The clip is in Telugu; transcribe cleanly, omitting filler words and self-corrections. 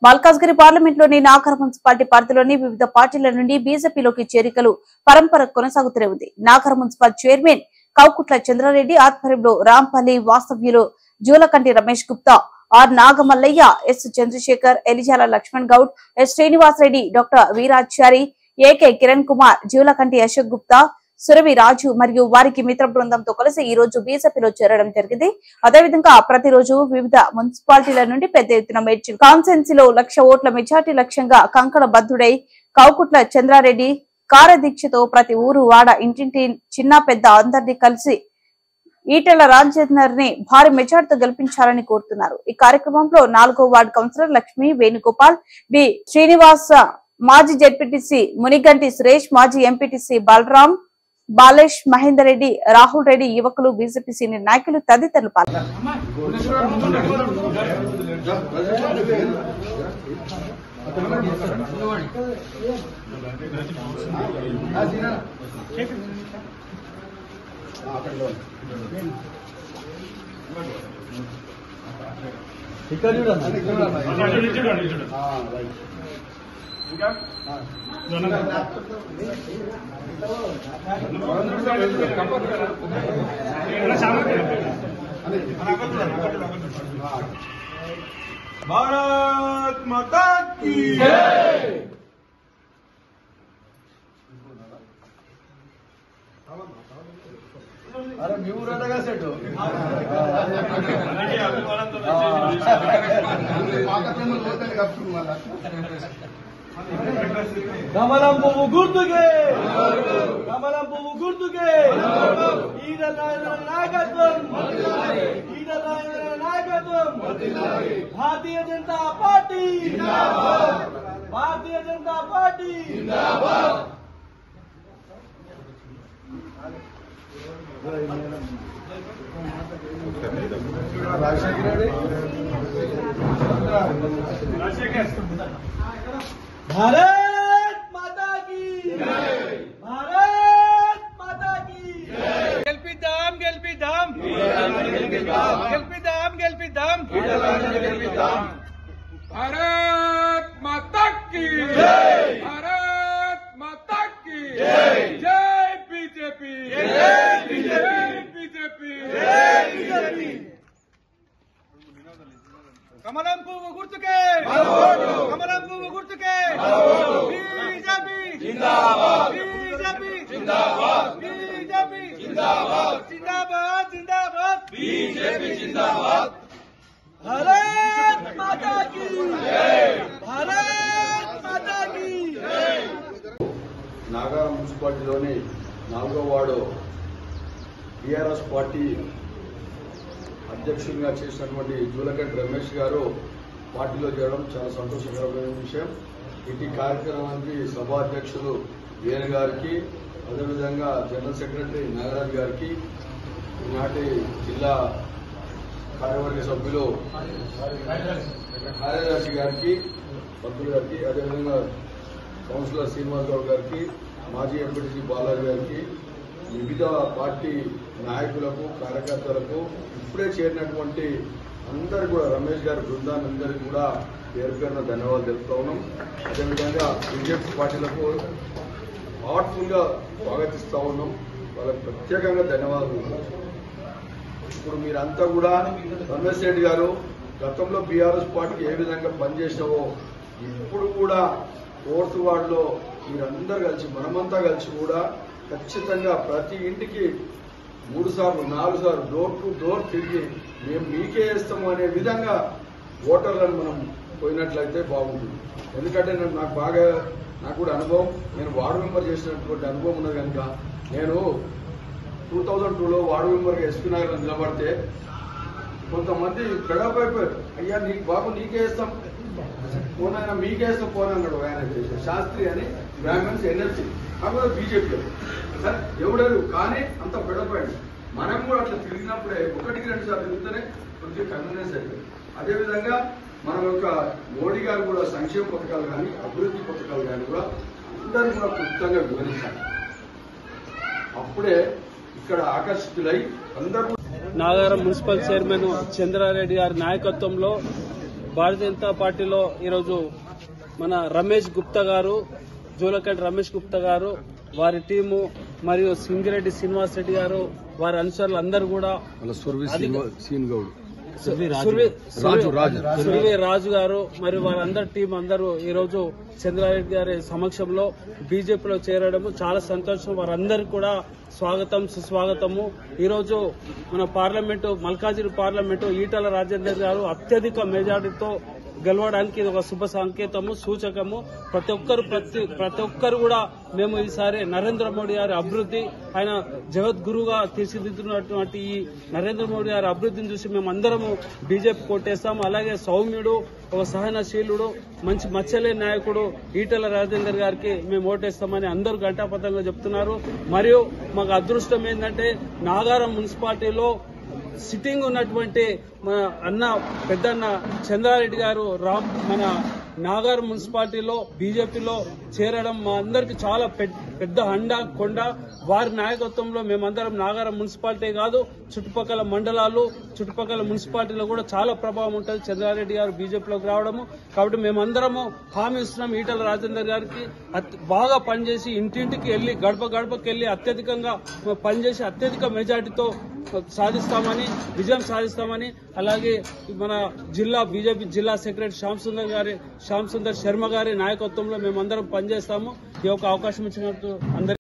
మల్కాజ్గిరి పార్లమెంట్లోని నాగర్ మున్సిపాలిటీ పరిధిలోని వివిధ పార్టీల నుండి బీజేపీలోకి చేరికలు పరంపర కొనసాగుతూనే ఉంది. నాగర్ మున్సిపల్ చైర్మన్ కౌకుట్ల చంద్రారెడ్డి ఆధ్వర్యంలో రాంపల్లి వాస్తవ్యులు Julakanti Ramesh Gupta, R Nagamallaiah, S Chandrashekar, Elijala Laxman Goud, S Srinivasareddy, doctor Veerachari, AK Kiran Kumar, Julakanti Ashok Gupta, Suravi Raju మరియు వారికి మిత్ర బృందంతో కలిసి ఈ రోజు బీజేపీలో చేరడం జరిగింది. అదేవిధంగా ప్రతిరోజు వివిధ మున్సిపాలిటీల నుండి పెద్ద ఎత్తున మేడ్చల్ కాన్స్టిట్యున్సీలో 1,00,000 ఓట్ల మెజార్టీ లక్ష్యంగా కంకణ బద్దుడై కౌకుట్ల చంద్రారెడ్డి కార్యదీక్షతో ప్రతి ఊరు వాడ ఇంటింటి చిన్న పెద్ద అందరినీ కలిసి ఈటెల రాజేందర్ ని భారీ మెజార్టీతో గెలిపించాలని కోరుతున్నారు. ఈ కార్యక్రమంలో 4వ ward councillor Lakshmi Venugopal, B Srinivasa, మాజీ జెడ్పీటీసీ మునిగంటి సురేష్, మాజీ ఎంపీటీసీ బలరాం, బాలేష్, మహేందర్ రెడ్డి, రాహుల్ రెడ్డి, యువకులు, బీజేపీ సీనియర్ నాయకులు తదితరులు పాల్గొన్నారు. भारत माता की जय। अरे मी उराटा का सेट కమలం పువ్వు గుర్తుకే, కమలం పువ్వు గుర్తుకే, ఈటెల నాయకత్వం, ఈటెల నాయకత్వం, భారతీయ జనతా పార్టీ జిందాబాద్, భారతీయ జనతా పార్టీ జిందాబాద్. भारत माता की जय, भारत माता की जय. గెలిపిద్దాం గెలిపిద్దాం గెలిపిద్దాం గెలిపిద్దాం గెలిపిద్దాం. भारत माता की जय, भारत माता की जय. जय बीजेपी, जय बीजेपी, जय बीजेपी. కమలం పువ్వు గుర్తుకే, కమలం పువ్వు గుర్తుకే, బీజేపీ జిందాబాద్, బీజేపీ జిందాబాద్, బీజేపీ జిందాబాద్, జిందాబాద్ జిందాబాద్, బీజేపీ జిందాబాద్. భారత్ మాతా కీ జై, భారత్ మాతా కీ జై. నాగర్ మున్సిపాలిటీలోని 4వ వార్డు టీఆర్ఎస్ పార్టీ అధ్యక్షునిగా చేసినటువంటి జూలకంటి రమేష్ గారు పార్టీలో చేరడం చాలా సంతోషకరమైన విషయం. ఇటు కార్యక్రమానికి సభాధ్యక్షులు వేణు గారికి, అదేవిధంగా జనరల్ సెక్రటరీ నాగరాజ్ గారికి, ఈనాటి జిల్లా కార్యవర్గ సభ్యులు కార్యదర్శి గారికి, పంతులు గారికి, అదేవిధంగా కౌన్సిలర్ శ్రీనివాస్ గౌడ్ గారికి, మాజీ ఎంపీటీసీ బాలాజీ గారికి, వివిధ పార్టీ నాయకులకు, కార్యకర్తలకు, ఇప్పుడే చేరినటువంటి అందరు కూడా రమేష్ గారి బృందాన్ని అందరికీ కూడా పేరు పేరున ధన్యవాదాలు తెలుపుతా ఉన్నాం. అదేవిధంగా బీజేపీ పార్టీలకు హార్ట్ఫుల్ గా స్వాగతిస్తా ఉన్నాం. వాళ్ళకి ప్రత్యేకంగా ధన్యవాదాలు. ఇప్పుడు మీరంతా కూడా రమేష్ రెడ్డి గారు గతంలో బీఆర్ఎస్ పార్టీకి ఏ విధంగా పనిచేసావో ఇప్పుడు కూడా 4th వార్డులో మీరందరూ కలిసి, మనమంతా కలిసి కూడా ఖచ్చితంగా ప్రతి ఇంటికి 3 సార్లు 4 సార్లు డోర్ టు డోర్ తిరిగి మేము మీకే వేస్తాము అనే విధంగా ఓటర్లను మనం పోయినట్లయితే బాగుంటుంది. ఎందుకంటే నాకు కూడా అనుభవం, నేను వార్డు మెంబర్ చేసినటువంటి అనుభవం ఉన్నది కనుక నేను 2002లో వార్డు మెంబర్గా ఎస్పీ నగర్లో నిలబడితే కొంతమంది గడప అయిపోయారు. అయ్యా నీకు బాబు నీకే వేస్తాం, పోనైనా మీకే వేస్తాం పోనన్నాడు ఆయన శాస్త్రి అని, బ్రాహ్మణ్స్ ఎన్ఎల్సీ, కాకపోతే బీజేపీ సార్ ఎవడరు, కానీ అంత గడపండి. మనం కూడా అట్లా తిరిగినప్పుడే 1కి 2 సార్లు తిరుగుతూనే కొద్దిగా కన్వీనియన్స్ అయిపోయింది. అదేవిధంగా మన యొక్క మోడీ గారు కూడా సంక్షేమ పథకాలు కానీ, అభివృద్ధి పథకాలు కానీ కూడా అందరూ కూడా క్లుప్తంగా వివరించాలి. అప్పుడే ఇక్కడ ఆకర్షితులై అందరూ నాగర్ మున్సిపల్ చైర్మన్ చంద్రారెడ్డి గారి నాయకత్వంలో భారతీయ జనతా పార్టీలో ఈరోజు మన రమేష్ గుప్తా గారు, జూలకంటి రమేష్ గుప్తా గారు, వారి టీము మరియు సింగిరెడ్డి శ్రీనివాస్ రెడ్డి గారు, వారి అనుచరులు అందరూ కూడా సుర్వి రాజు గారు మరియు వారందరి టీం అందరూ ఈ రోజు చంద్రారెడ్డి గారి సమక్షంలో బీజేపీలో చేరడము చాలా సంతోషం. వారందరికీ కూడా స్వాగతం సుస్వాగతము. ఈ రోజు మన పార్లమెంటు మల్కాజిగిరి పార్లమెంటు ఈటల రాజేందర్ గారు అత్యధిక మెజార్టీతో గెలవడానికి ఇది ఒక శుభ సంకేతము, సూచకము. ప్రతి ఒక్కరు కూడా మేము ఈసారి నరేంద్ర మోడీ గారి అభివృద్ధి, ఆయన జగద్గురుగా తీర్చిదిద్దుతున్నటువంటి ఈ నరేంద్ర మోడీ గారి అభివృద్ధిని చూసి మేము అందరము బీజేపీ కొట్టేస్తాము. అలాగే సౌమ్యుడు, ఒక సహనశీలుడు, మంచి మచ్చలేని నాయకుడు ఈటల రాజేందర్ గారికి మేము ఓటేస్తామని అందరూ ఘంటాపథంగా చెప్తున్నారు. మరియు మాకు అదృష్టం ఏంటంటే నాగారం మున్సిపాలిటీలో సిట్టింగ్ ఉన్నటువంటి మన పెద్దన్న చంద్రారెడ్డి గారు మన నాగారం మున్సిపాలిటీలో బీజేపీలో చేరడం మా అందరికి చాలా పెద్ద కొండ. వారి నాయకత్వంలో మేమందరం నాగారం మున్సిపాలిటీ కాదు, చుట్టుపక్కల మండలాలు, చుట్టుపక్కల మున్సిపాలిటీలో కూడా చాలా ప్రభావం ఉంటుంది చంద్రారెడ్డి గారు బీజేపీలోకి రావడము. కాబట్టి మేమందరము హామీ ఇస్తున్నాం ఈటల రాజేందర్ గారికి బాగా పనిచేసి ఇంటింటికి వెళ్లి గడప గడపకి వెళ్లి అత్యధికంగా పనిచేసి అత్యధిక మెజార్టీతో సాధిస్తామని, విజయం సాధిస్తామని, అలాగే మన బీజేపీ జిల్లా సెక్రటరీ శ్యామ్ సుందర్ శర్మ గారి నాయకత్వంలో మేమందరం పనిచేస్తాము. ఈ యొక్క అవకాశం ఇచ్చినట్టు అందరికీ